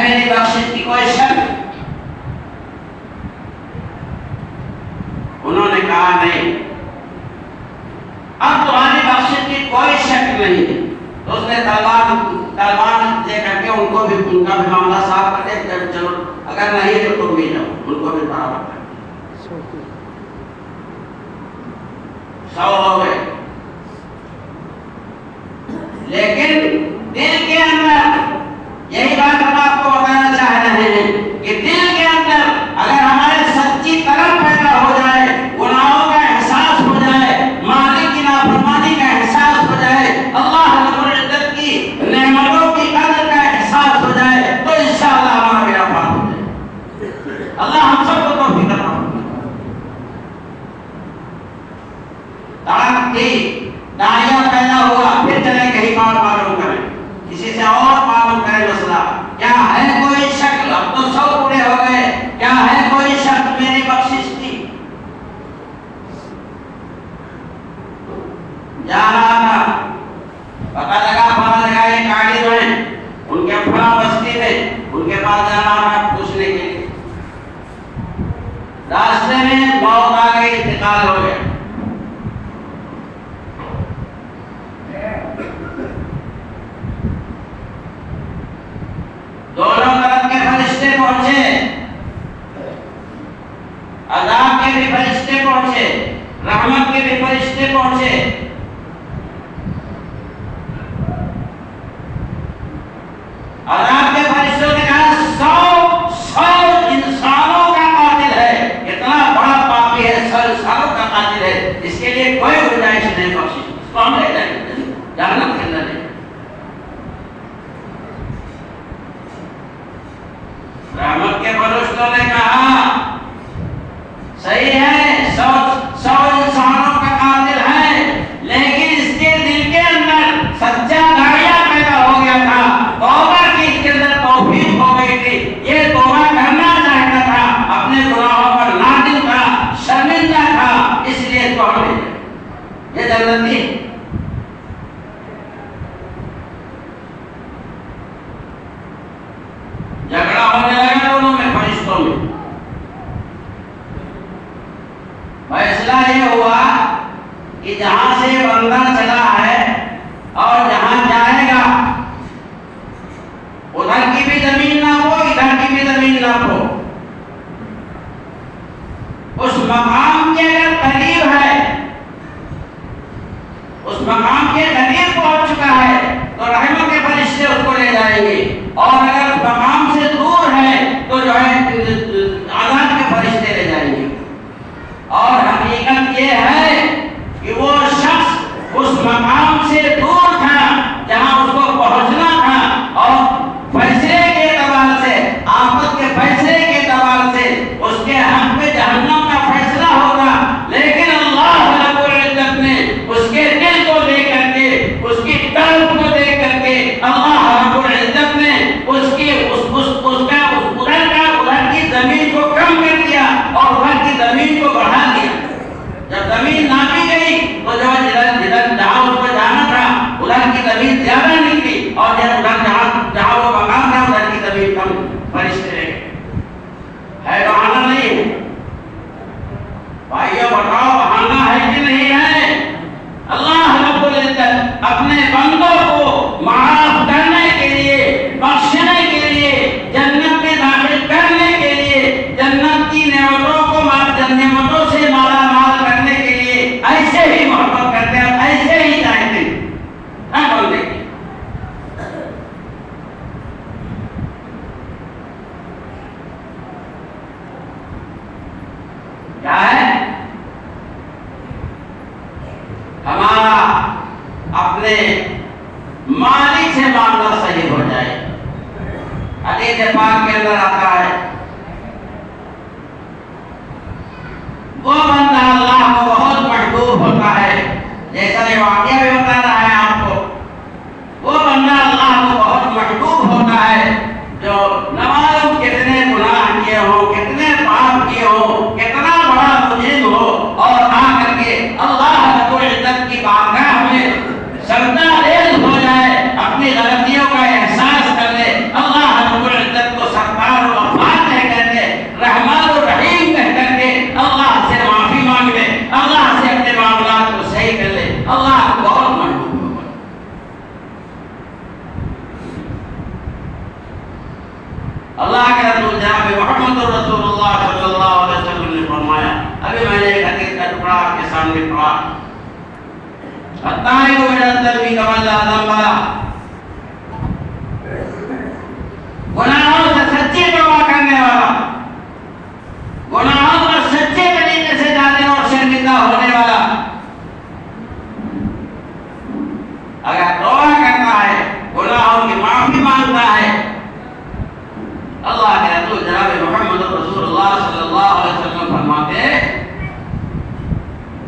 मेरी बख्शिश की कोई शक? उन्होंने कहा नहीं, अब तुम्हारी बख्शिश की कोई शक नहीं। तो उसने तलवार लेकर के उनको भी उनका भी मामला साफ कर दिया। चलो अगर नहीं तो तुम भी जाओ, उनको भी बराबर कर 100 हो गए। लेकिन दिल के अंदर यही बात हम आपको बताना चाह रहे हैं कि दिल के अंदर अगर हमारे सच्ची तरफ पैदा हो जाए, गुनाहों का एहसास हो जाए, मालिक की नाफरमानी का एहसास हो जाए, अल्लाह रब्बुल इज्जत की नेमतों की कदर का एहसास हो जाए, तो इंशाअल्लाह हमारा बेड़ा पार हो जाए। अल्लाह हम सबको तौफीक अता फरमाए। दाइया पैदा हुआ, फिर चले कहीं बात मालूम करें, किसी से और मालूम करें मसला। क्या है कोई शक? अब तो 100 पूरे हो गए। क्या है कोई शक मेरी बख्शिश की? जा रहा था, पता लगा ये गाड़ी जो है उनके फला बस्ती में, उनके पास जा रहा था पूछने के लिए। रास्ते में मौत आ गई, इंतकाल हो गया। दोनों तरफ के फरिश्ते पहुंचे, अज़ाब के भी फरिश्ते पहुंचे, रहमत के भी फरिश्ते पहुंचे। अज़ाब के फरिश्तों ने कहा 100 इंसानों का कातिल है, इतना बड़ा पापी है, 100 इंसानों का कातिल है, इसके लिए कोई गुंजाइश नहीं बख्शिश। इसको हम ले जाएंगे जहन्नम के अंदर। रहमत के फरिश्तों ने कहा सही है, 100 इंसानों का कातिल है, लेकिन इसके दिल के अंदर सच्चा दाइया पैदा हो गया था, तौबा की इसके अंदर तौफीक हो गई थी, ये तौबा करना चाहता था, अपने गुनाहों पर नादिम था, शर्मिंदा था, इसलिए इसको हमने ये जन्नती। झगड़ा होने लगा दोनों में, फरिश्तों में। फैसला ये हुआ कि जहां से बंदा चला है और जहां जाएगा उधर की भी जमीन ना हो, इधर की भी जमीन ना हो। उस मकाम के अगर करीब है, उस मकाम के करीब पहुंच चुका है तो रहमत के फरिश्ते उसको ले जाएंगे, और अगर मकाम से दूर है तो जो है अज़ाब के फरिश्ते ले जाएंगे। और हकीकत ये है कि वो शख्स उस मकाम से दूर था जहां उसको पहुंचना था, और फैसले के एतबार से, आफत के फैसले के एतबार से उसके हक में जहन्नम का फैसला होगा। लेकिन अल्लाह रब्बुल इज्जत ने उसके दिल को देख करके, उसकी तड़प को देख करके, अल्लाह रब्बुल इज्जत ने उसकी उधर की जमीन को कम कर दिया और उधर की जमीन को बढ़ा दिया। जब जमीन नापी गई तो जो जिधर जहां उसको जाना था उधर की जमीन ज्यादा निकली, और उधर जहां वो मकान था उधर की जमीन कम। फरिश्ते है, बहाना नहीं है भाइयों, बताओ बहाना है कि नहीं है? अल्लाह रब्बुल इज्जत अपने बंदों को माफ करने के लिए, बख्शने के लिए, जन्नत में दाखिल करने के लिए, जन्नत की नेमतों को नेमतों से माला माल करने के लिए ऐसे ही मोहब्बत करते हैं, ऐसे ही चाहते हैं। बोलते क्या है? हमारा अपने मालिक से मामला सही हो जाए। हदीस पाक के अंदर आता है, वो बंदा अल्लाह को बहुत महबूब होता है, जैसा ये वाक़या भी बता रहा है आपको। वो बंदा अल्लाह को बहुत महबूब होता है जो न मालूम कितने गुनाह किए हो, कितने पाप किए हो, कितना बड़ा मुजरिम हो, और आकर के अल्लाह रब्बुल इज्जत की बारगाह में सजदा रेज़ हो जाए, अपनी गलतियों का एहसास कर ले, अल्लाह रब्बुल इज्जत अल्लाह के रसूल जनाब मोहम्मद रसूलुल्लाह सल्लल्लाहु अलैहि वसल्लम ने फरमाया, अभी मैंने एक हदीस का टुकड़ा आपके सामने पढ़ा, अत्ताइबु मिनल ज़म्बि कमन ला ज़म्ब लह, गुनाहों से सच्ची तौबा करने वाला, गुनाहों पर सच्चे तरीके से जाने और शर्मिंदा होने वाला, अगर तौबा करता है, गुनाहों की माफी मांगता है, अल्लाह के रसूल जनाब मोहम्मद रसूलुल्लाह सल्लल्लाहु अलैहि वसल्लम फरमाते,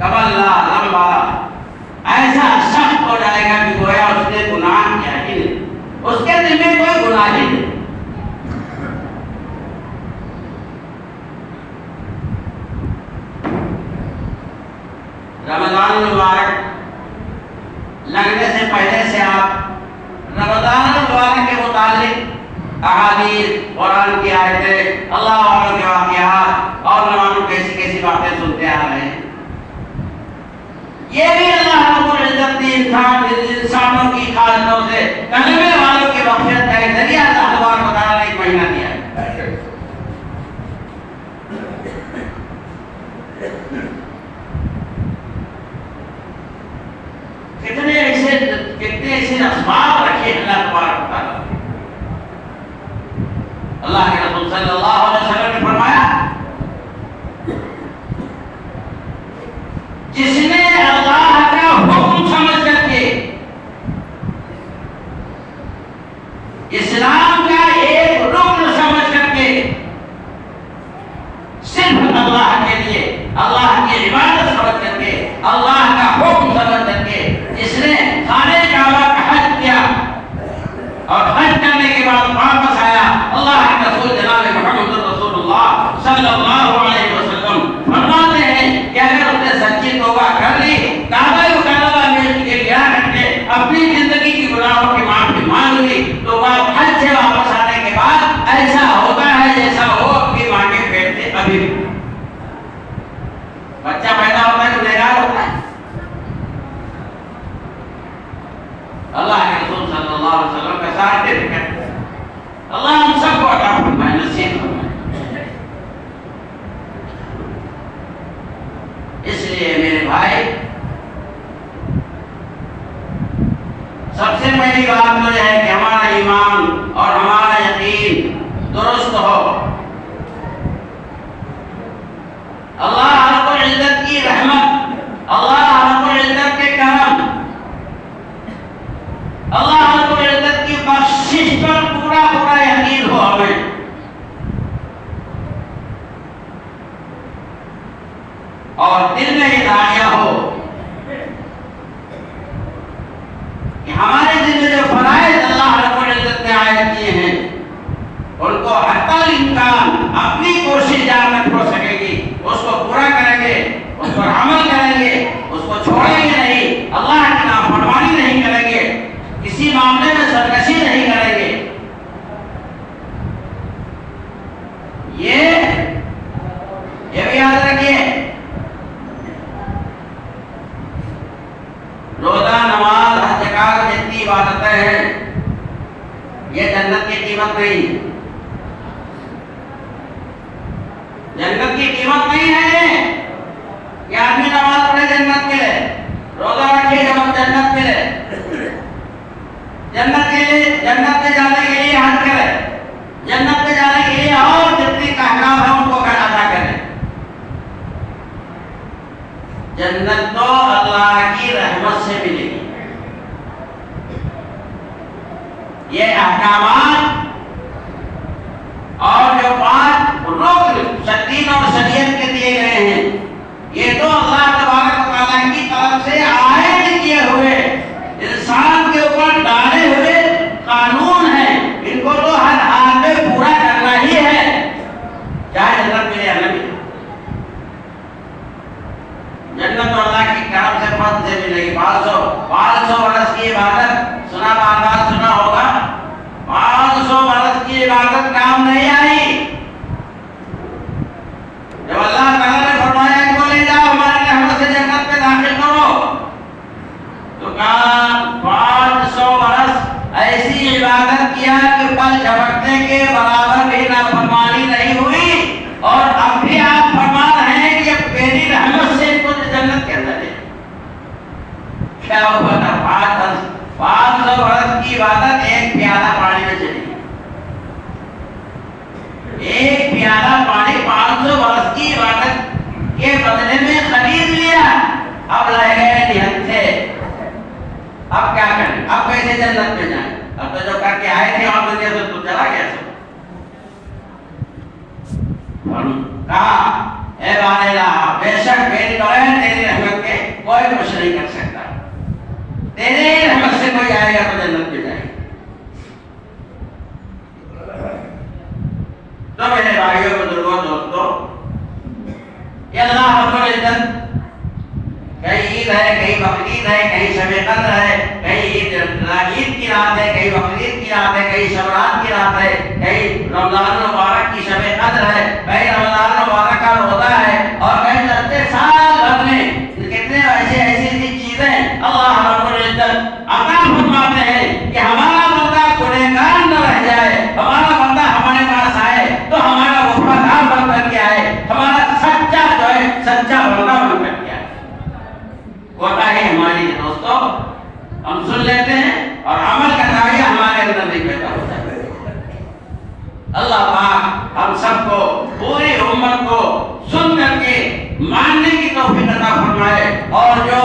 कमन ला ज़म्ब लह, ऐसा सख्त हो जाएगा कि गोया उसने गुनाह किया ही नहीं, उसके दिल में कोई गुनाह ही नहीं। रमजान मुबारक लगने से पहले से आप रमजान मुबारक के मुतालिक अहादीस, कुरान की आयतें, अल्लाह वालों के वाक़यात और न मालूम कैसी कैसी बातें सुनते आ रहे हैं। ये भी अल्लाह रब्बुल इज्जत ने इंसानों की खासियतों से कलमे वालों की मग़फ़िरत का एक ज़रिया अल्लाह तबारक व तआला ने एक महीना दिया है। कितने ऐसे असबाब रखे अल्लाह तबारक व तआला। अल्लाह के रसूल सल्लल्लाहु अलैहि वसल्लम ने फरमाया, जिसने अल्लाह का हुक्म समझ करके इस्लाम का एक रुकन समझ करके सिर्फ अल्लाह के लिए, अल्लाह की इबादत समझ करके, अल्लाह का हुक्म समझ करके जिसने खाने काबा का हज किया और हज करने के बाद वापस आया, अल्लाह के रसूल जनाब मोहम्मद रसूलुल्लाह सल्लल्लाहु अलैहि वसल्लम फरमाते हैं कि अगर उसने सच्ची तौबा कर ली, काबा मुकर्रमा में गया करके अपनी जिंदगी की गुनाहों की माफी मांग ली, तो वह हज से वापस आने के बाद ऐसा होता है जैसा वो अपनी मां के पेट से अभी बच्चा पैदा होता है, गुनहगार होता है। अल्लाह के रसूल सल्लल्लाहु अलैहि वसल्लम का सर्टिफिकेट अल्लाह हम सबको अता फरमाए, नसीब फरमाए। इसलिए मेरे भाई, सबसे पहली बात तो यह है कि हमारा ईमान और हमारा यकीन दुरुस्त हो। अल्लाह रब्बुल इज्जत की रहमत, अल्लाह रब्बुल इज्जत के करम, अल्लाह रब्बुल इज्जत की बख्शिश पर पूरा पूरा यकीन हो हमें। और दिल में हिदायत हो कि हमारे दिल में जो फराइज अल्लाह रब्बुल इज्जत ने आयत किए हैं, उनको हत्तल इम्कान अपनी कोशिश जहाँ तक हो सकेगी उसको पूरा करेंगे, उस पर अमल करेंगे, उसको छोड़ेंगे नहीं, अल्लाह की नाफरमानी नहीं करेंगे, किसी मामले में सरकशी नहीं करेंगे। ये भी याद रखिए, रोजा, नमाज, हज, ज़कात जितनी इबादतें हैं, ये जन्नत की कीमत नहीं, जन्नत की कीमत नहीं है कि आदमी नमाज पढ़े जन्नत मिले, रोजा रखे जन्नत मिले, जन्नत के लिए, जन्नत में जाने के लिए हज करे, जन्नत में जाने के लिए और जितनी अहकाम है उनको अदा करे। जन्नत तो अल्लाह की रहमत से मिलेगी। ये अहकामात और जो 5 रुकन दीन और शरीयत के दिए गए हैं, ये तो अल्लाह तबारक व तआला की तरफ से आयत किए हुए, इंसान के ऊपर डाले हुए कानून है। इनको तो हर हाल में पूरा करना ही है, चाहे जन्नत मिले या न मिले। जन्नत तो अल्लाह की तरफ से फर्ज से मिलेगी। 500 वर्ष की इबादत, सुना बार सुना होगा, 500 वर्ष की इबादत काम नहीं आई। जब अल्लाह ताला ने फरमाया इनको ले जाओ हमारे प्याला पानी में चली गई। एक प्याला पानी 500 वर्ष की इबादत के बदले में खरीद लिया। अब रह गए निहत्थे। अब क्या करें? अब कैसे जन्नत में जाए? अब तो जो करके आए थे और तो चला गया सब। कहा ए बारेला, बेशक मेरी बगैर तेरी रहमत के कोई कुछ नहीं कर सकता। तेरे रहमत से कोई आएगा तो जन्नत में जाएगा। तो मेरे भाइयों बुजुर्गों दोस्तों, ये अल्लाह रब्बुल इज्जत कहीं ईद है, कहीं बकरीद है, कहीं शब-ए कद्र है, कहीं ईद की रात है, कहीं बकरीद की रात है, कहीं शब-रात की रात है, कहीं रमजान मुबारक की शब-ए कद्र है, कहीं रमजान मुबारक का रोजा है, और कहीं लगते साल भर में कितने ऐसी चीजें अल्लाह रब्बुल इज्जत अता फरमाते हैं कि हमारा बंदा गुनहगार न रह जाए, हमारा बंदा हमारे पास आए तो हमारा वफादार बनकर के आए, हमारा सच्चा जो है सच्चा बंदा बनकर के आए। होता है हमारी दोस्तों, हम सुन लेते हैं और अमल का दायरा हमारे अंदर नहीं पैदा होता है। अल्लाह पाक हम सबको, पूरी उम्मत को सुन करके मानने की तौफीक अता फरमाए, और जो